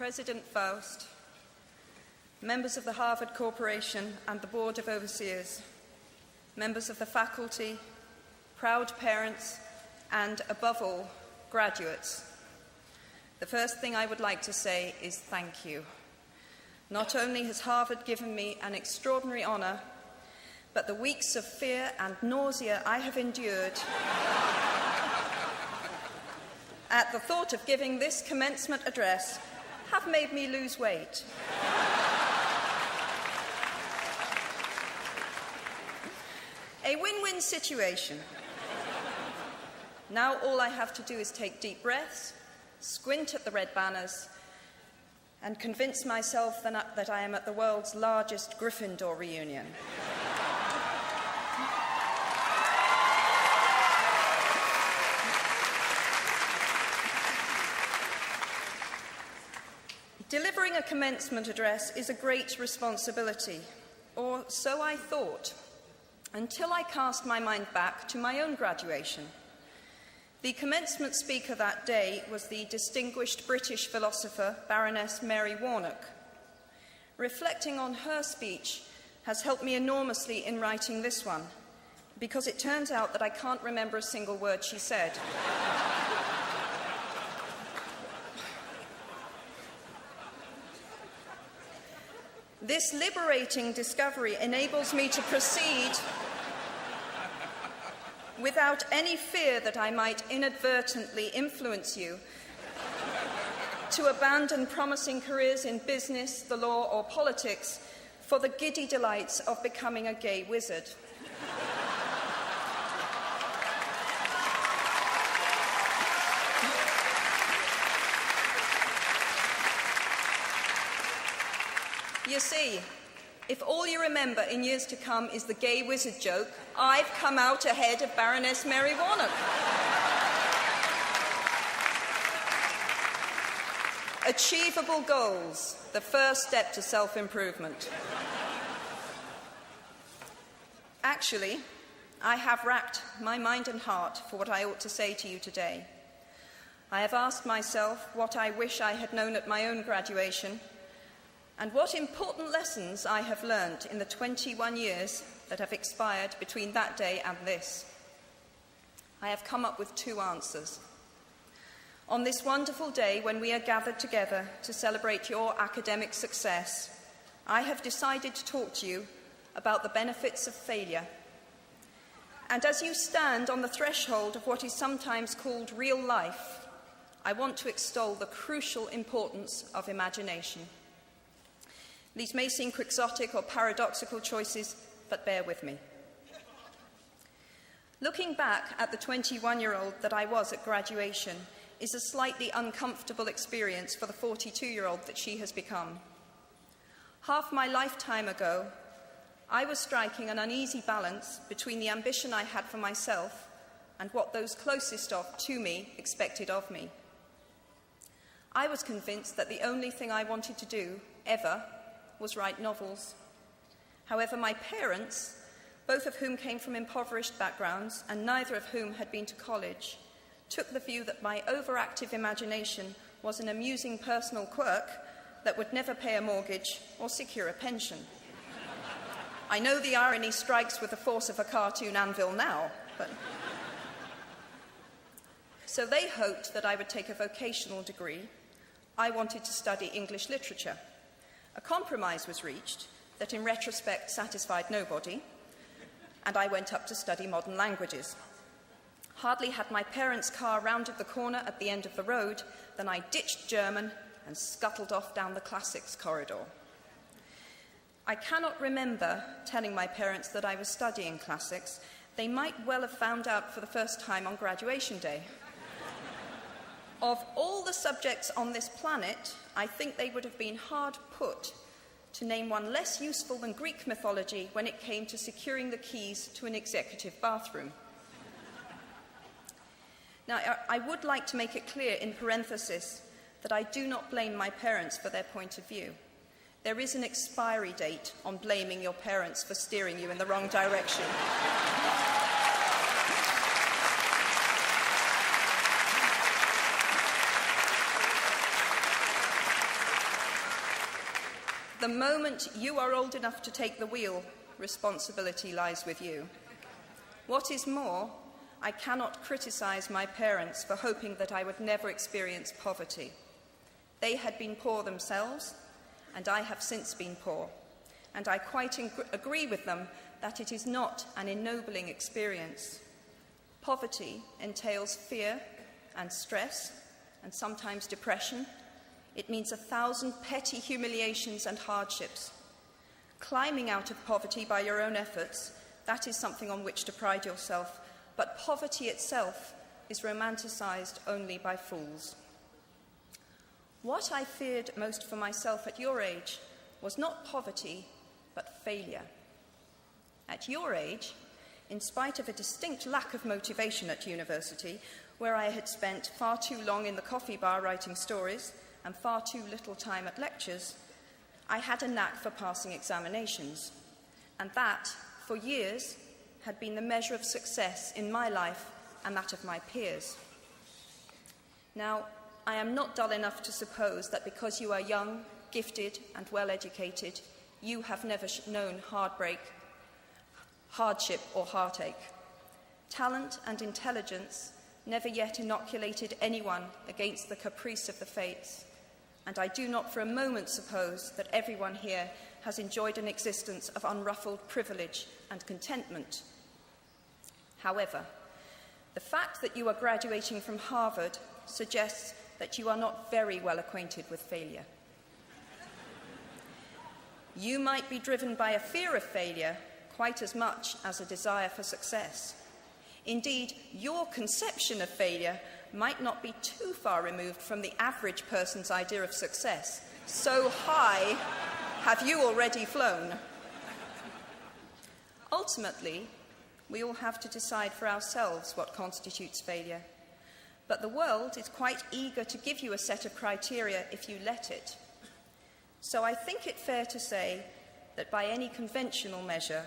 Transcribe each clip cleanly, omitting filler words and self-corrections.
President Faust, members of the Harvard Corporation and the Board of Overseers, members of the faculty, proud parents, and above all, graduates. The first thing I would like to say is thank you. Not only has Harvard given me an extraordinary honor, but the weeks of fear and nausea I have endured at the thought of giving this commencement address have made me lose weight. A win-win situation. Now all I have to do is take deep breaths, squint at the red banners, and convince myself that I am at the world's largest Gryffindor reunion. Delivering a commencement address is a great responsibility, or so I thought, until I cast my mind back to my own graduation. The commencement speaker that day was the distinguished British philosopher Baroness Mary Warnock. Reflecting on her speech has helped me enormously in writing this one, because it turns out that I can't remember a single word she said. This liberating discovery enables me to proceed without any fear that I might inadvertently influence you to abandon promising careers in business, the law, or politics for the giddy delights of becoming a gay wizard. You see, if all you remember in years to come is the gay wizard joke, I've come out ahead of Baroness Mary Warnock. Achievable goals, the first step to self-improvement. Actually, I have racked my mind and heart for what I ought to say to you today. I have asked myself what I wish I had known at my own graduation, and what important lessons I have learned in the 21 years that have expired between that day and this. I have come up with two answers. On this wonderful day when we are gathered together to celebrate your academic success, I have decided to talk to you about the benefits of failure. And as you stand on the threshold of what is sometimes called real life, I want to extol the crucial importance of imagination. These may seem quixotic or paradoxical choices, but bear with me. Looking back at the 21-year-old that I was at graduation is a slightly uncomfortable experience for the 42-year-old that she has become. Half my lifetime ago, I was striking an uneasy balance between the ambition I had for myself and what those closest to me expected of me. I was convinced that the only thing I wanted to do, ever, was write novels. However, my parents, both of whom came from impoverished backgrounds and neither of whom had been to college, took the view that my overactive imagination was an amusing personal quirk that would never pay a mortgage or secure a pension. I know the irony strikes with the force of a cartoon anvil now, but... So they hoped that I would take a vocational degree. I wanted to study English literature. A compromise was reached that in retrospect satisfied nobody, and I went up to study modern languages. Hardly had my parents' car rounded the corner at the end of the road than I ditched German and scuttled off down the classics corridor. I cannot remember telling my parents that I was studying classics. They might well have found out for the first time on graduation day. Of all the subjects on this planet, I think they would have been hard put to name one less useful than Greek mythology when it came to securing the keys to an executive bathroom. Now, I would like to make it clear in parenthesis that I do not blame my parents for their point of view. There is an expiry date on blaming your parents for steering you in the wrong direction. The moment you are old enough to take the wheel, responsibility lies with you. What is more, I cannot criticize my parents for hoping that I would never experience poverty. They had been poor themselves, and I have since been poor, and I quite agree with them that it is not an ennobling experience. Poverty entails fear and stress, and sometimes depression. It means 1,000 petty humiliations and hardships. Climbing out of poverty by your own efforts, that is something on which to pride yourself, but poverty itself is romanticized only by fools. What I feared most for myself at your age was not poverty, but failure. At your age, in spite of a distinct lack of motivation at university, where I had spent far too long in the coffee bar writing stories and far too little time at lectures, I had a knack for passing examinations, and that, for years, had been the measure of success in my life and that of my peers. Now, I am not dull enough to suppose that because you are young, gifted, and well-educated, you have never known heartbreak, hardship, or heartache. Talent and intelligence never yet inoculated anyone against the caprice of the fates, and I do not for a moment suppose that everyone here has enjoyed an existence of unruffled privilege and contentment. However, the fact that you are graduating from Harvard suggests that you are not very well acquainted with failure. You might be driven by a fear of failure quite as much as a desire for success. Indeed, your conception of failure might not be too far removed from the average person's idea of success. So high have you already flown. Ultimately, we all have to decide for ourselves what constitutes failure. But the world is quite eager to give you a set of criteria if you let it. So I think it fair to say that by any conventional measure,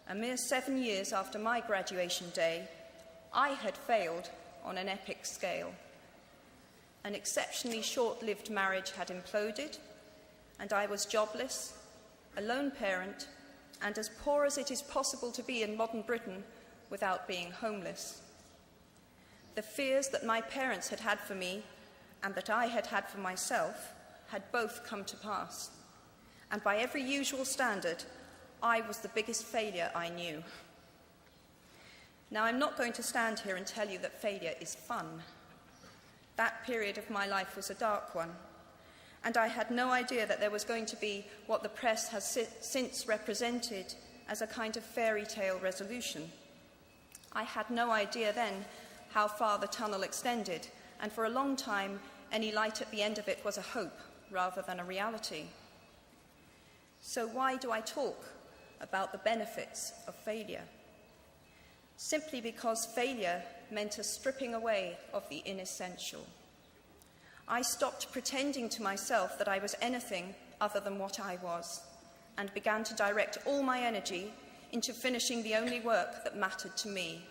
a mere 7 years after my graduation day, I had failed on an epic scale. An exceptionally short-lived marriage had imploded, and I was jobless, a lone parent, and as poor as it is possible to be in modern Britain without being homeless. The fears that my parents had had for me and that I had had for myself had both come to pass, and by every usual standard, I was the biggest failure I knew. Now, I'm not going to stand here and tell you that failure is fun. That period of my life was a dark one, and I had no idea that there was going to be what the press has since represented as a kind of fairy tale resolution. I had no idea then how far the tunnel extended, and for a long time, any light at the end of it was a hope rather than a reality. So why do I talk about the benefits of failure? Simply because failure meant a stripping away of the inessential. I stopped pretending to myself that I was anything other than what I was, and began to direct all my energy into finishing the only work that mattered to me.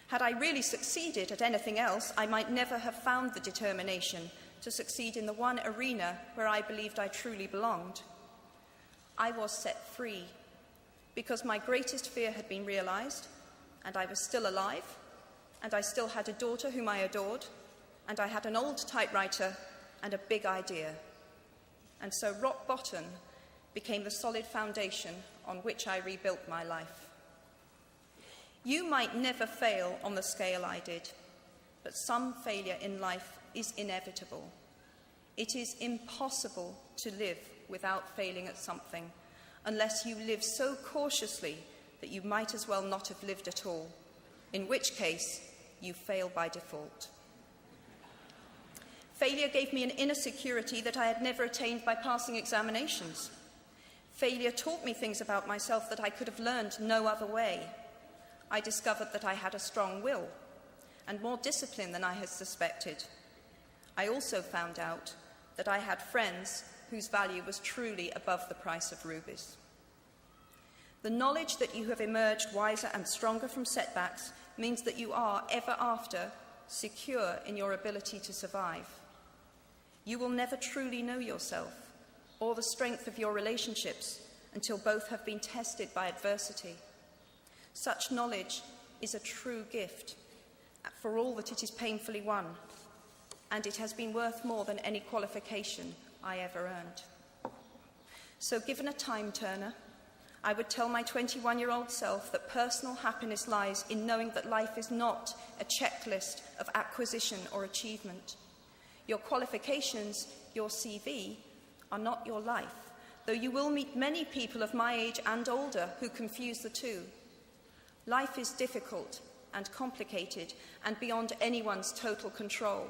Had I really succeeded at anything else, I might never have found the determination to succeed in the one arena where I believed I truly belonged. I was set free because my greatest fear had been realized, and I was still alive, and I still had a daughter whom I adored, and I had an old typewriter and a big idea. And so rock bottom became the solid foundation on which I rebuilt my life. You might never fail on the scale I did, but some failure in life is inevitable. It is impossible to live without failing at something, unless you live so cautiously that you might as well not have lived at all, in which case you fail by default. Failure gave me an inner security that I had never attained by passing examinations. Failure taught me things about myself that I could have learned no other way. I discovered that I had a strong will and more discipline than I had suspected. I also found out that I had friends whose value was truly above the price of rubies. The knowledge that you have emerged wiser and stronger from setbacks means that you are, ever after, secure in your ability to survive. You will never truly know yourself, or the strength of your relationships until both have been tested by adversity. Such knowledge is a true gift for all that it is painfully won, and it has been worth more than any qualification I ever earned. So, given a time turner, I would tell my 21-year-old self that personal happiness lies in knowing that life is not a checklist of acquisition or achievement. Your qualifications, your CV, are not your life, though you will meet many people of my age and older who confuse the two. Life is difficult and complicated and beyond anyone's total control,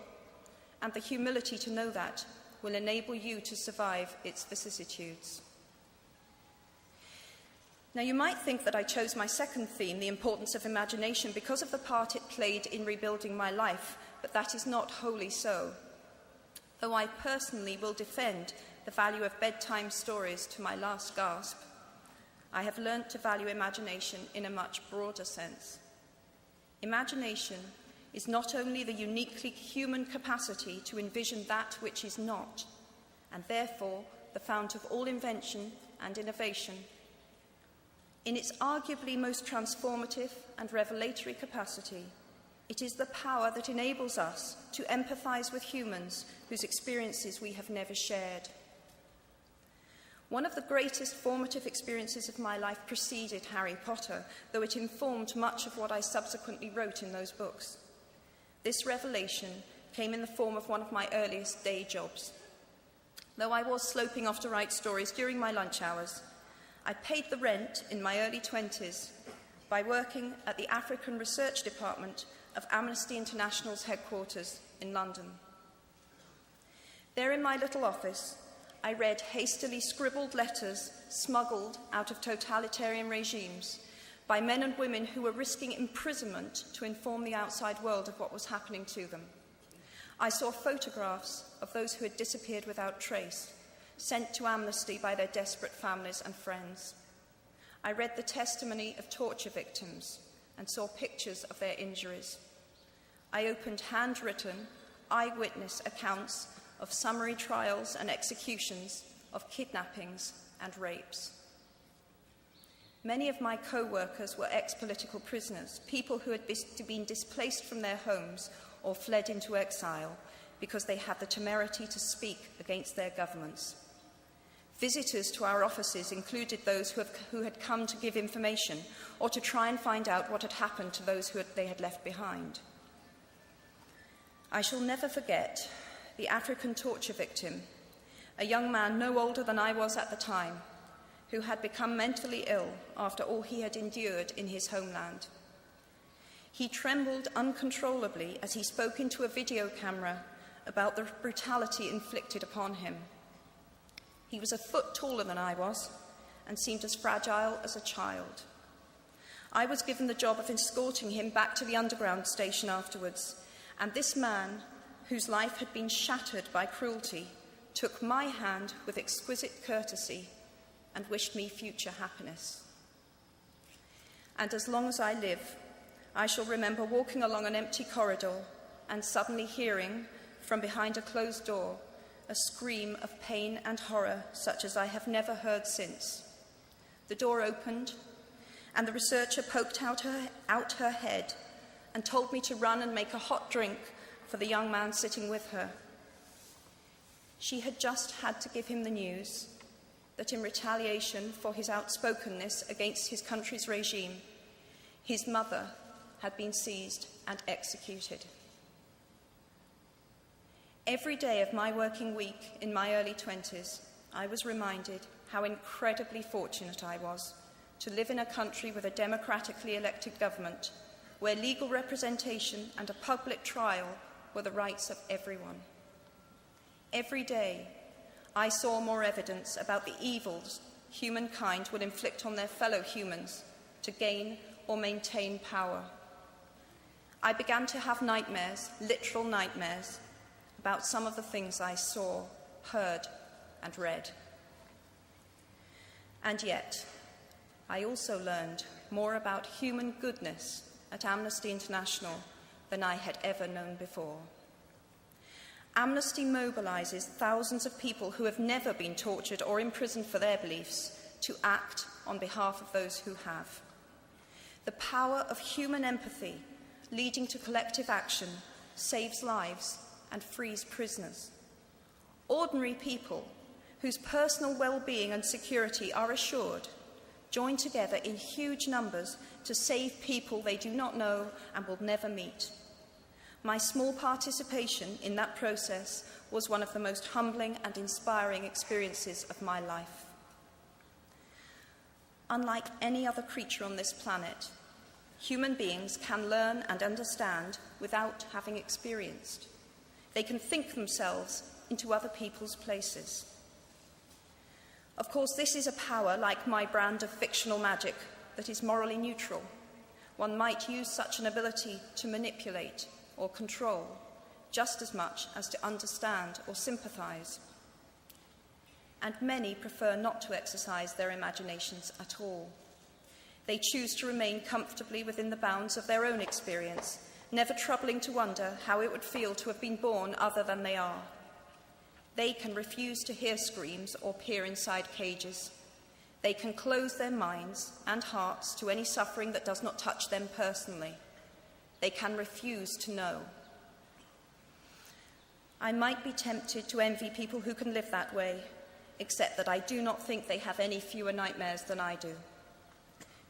and the humility to know that will enable you to survive its vicissitudes. Now, you might think that I chose my second theme, the importance of imagination, because of the part it played in rebuilding my life, but that is not wholly so. Though I personally will defend the value of bedtime stories to my last gasp, I have learnt to value imagination in a much broader sense. Imagination is not only the uniquely human capacity to envision that which is not, and therefore the fount of all invention and innovation. In its arguably most transformative and revelatory capacity, it is the power that enables us to empathise with humans whose experiences we have never shared. One of the greatest formative experiences of my life preceded Harry Potter, though it informed much of what I subsequently wrote in those books. This revelation came in the form of one of my earliest day jobs. Though I was sloping off to write stories during my lunch hours, I paid the rent in my early 20s by working at the African Research Department of Amnesty International's headquarters in London. There in my little office, I read hastily scribbled letters smuggled out of totalitarian regimes by men and women who were risking imprisonment to inform the outside world of what was happening to them. I saw photographs of those who had disappeared without trace, sent to Amnesty by their desperate families and friends. I read the testimony of torture victims and saw pictures of their injuries. I opened handwritten, eyewitness accounts of summary trials and executions, of kidnappings and rapes. Many of my co-workers were ex-political prisoners, people who had been displaced from their homes or fled into exile because they had the temerity to speak against their governments. Visitors to our offices included those who had come to give information or to try and find out what had happened to those they had left behind. I shall never forget the African torture victim, a young man no older than I was at the time, who had become mentally ill after all he had endured in his homeland. He trembled uncontrollably as he spoke into a video camera about the brutality inflicted upon him. He was a foot taller than I was and seemed as fragile as a child. I was given the job of escorting him back to the underground station afterwards, and this man, whose life had been shattered by cruelty, took my hand with exquisite courtesy and wished me future happiness. And as long as I live, I shall remember walking along an empty corridor and suddenly hearing, from behind a closed door, a scream of pain and horror such as I have never heard since. The door opened, and the researcher poked out her head and told me to run and make a hot drink for the young man sitting with her. She had just had to give him the news that in retaliation for his outspokenness against his country's regime, his mother had been seized and executed. Every day of my working week in my early 20s, I was reminded how incredibly fortunate I was to live in a country with a democratically elected government, where legal representation and a public trial were the rights of everyone. Every day, I saw more evidence about the evils humankind will inflict on their fellow humans to gain or maintain power. I began to have nightmares, literal nightmares, about some of the things I saw, heard, and read. And yet, I also learned more about human goodness at Amnesty International than I had ever known before. Amnesty mobilises thousands of people who have never been tortured or imprisoned for their beliefs to act on behalf of those who have. The power of human empathy leading to collective action saves lives and frees prisoners. Ordinary people whose personal well-being and security are assured join together in huge numbers to save people they do not know and will never meet. My small participation in that process was one of the most humbling and inspiring experiences of my life. Unlike any other creature on this planet, human beings can learn and understand without having experienced. They can think themselves into other people's places. Of course, this is a power, like my brand of fictional magic, that is morally neutral. One might use such an ability to manipulate or control just as much as to understand or sympathise. And many prefer not to exercise their imaginations at all. They choose to remain comfortably within the bounds of their own experience, never troubling to wonder how it would feel to have been born other than they are. They can refuse to hear screams or peer inside cages. They can close their minds and hearts to any suffering that does not touch them personally. They can refuse to know. I might be tempted to envy people who can live that way, except that I do not think they have any fewer nightmares than I do.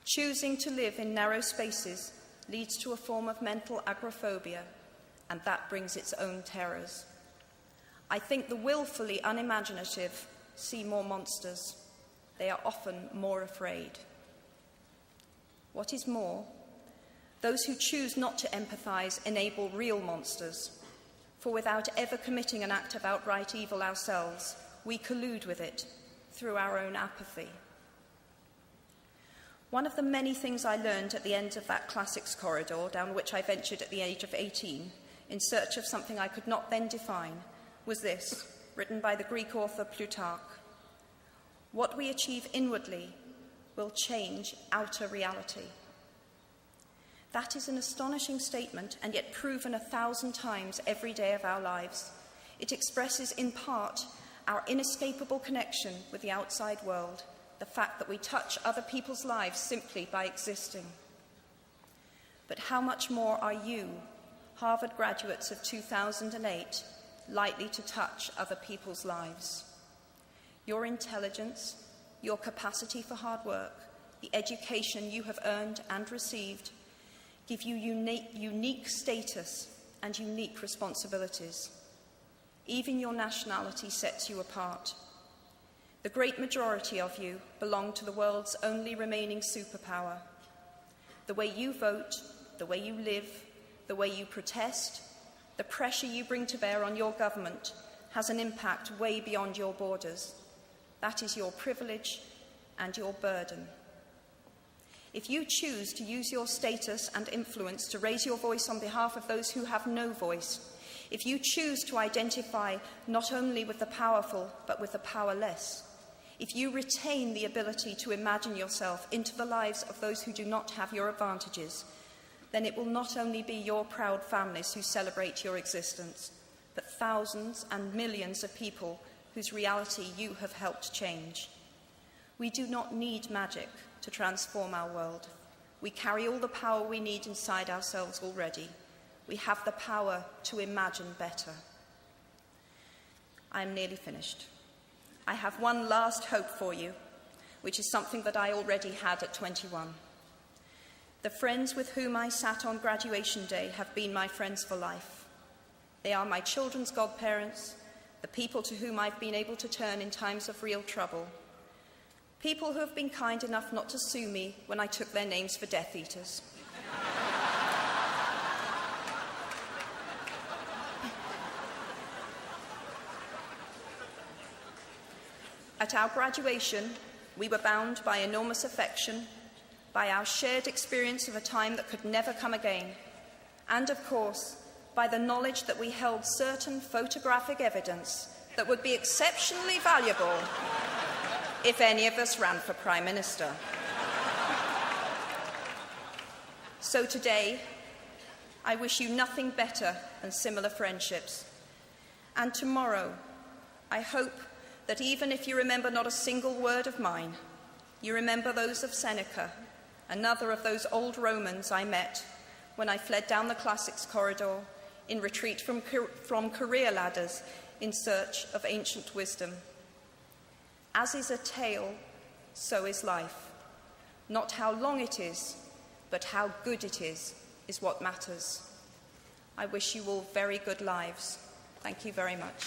Choosing to live in narrow spaces leads to a form of mental agoraphobia, and that brings its own terrors. I think the willfully unimaginative see more monsters. They are often more afraid. What is more, those who choose not to empathise enable real monsters, for without ever committing an act of outright evil ourselves, we collude with it through our own apathy. One of the many things I learned at the end of that classics corridor down which I ventured at the age of 18 in search of something I could not then define was this, written by the Greek author Plutarch. What we achieve inwardly will change outer reality. That is an astonishing statement, and yet proven 1,000 times every day of our lives. It expresses in part our inescapable connection with the outside world, the fact that we touch other people's lives simply by existing. But how much more are you, Harvard graduates of 2008, likely to touch other people's lives? Your intelligence, your capacity for hard work, the education you have earned and received give you unique status and unique responsibilities. Even your nationality sets you apart. The great majority of you belong to the world's only remaining superpower. The way you vote, the way you live, the way you protest, the pressure you bring to bear on your government has an impact way beyond your borders. That is your privilege and your burden. If you choose to use your status and influence to raise your voice on behalf of those who have no voice, if you choose to identify not only with the powerful but with the powerless, if you retain the ability to imagine yourself into the lives of those who do not have your advantages, then it will not only be your proud families who celebrate your existence, but thousands and millions of people whose reality you have helped change. We do not need magic to transform our world. We carry all the power we need inside ourselves already. We have the power to imagine better. I am nearly finished. I have one last hope for you, which is something that I already had at 21. The friends with whom I sat on graduation day have been my friends for life. They are my children's godparents, the people to whom I've been able to turn in times of real trouble, people who have been kind enough not to sue me when I took their names for Death Eaters. At our graduation, we were bound by enormous affection, by our shared experience of a time that could never come again, and, of course, by the knowledge that we held certain photographic evidence that would be exceptionally valuable if any of us ran for Prime Minister. So today, I wish you nothing better than similar friendships, And tomorrow, I hope that even if you remember not a single word of mine, you remember those of Seneca, another of those old Romans I met when I fled down the classics corridor in retreat from career ladders in search of ancient wisdom. As is a tale, so is life. Not how long it is, but how good it is what matters. I wish you all very good lives. Thank you very much.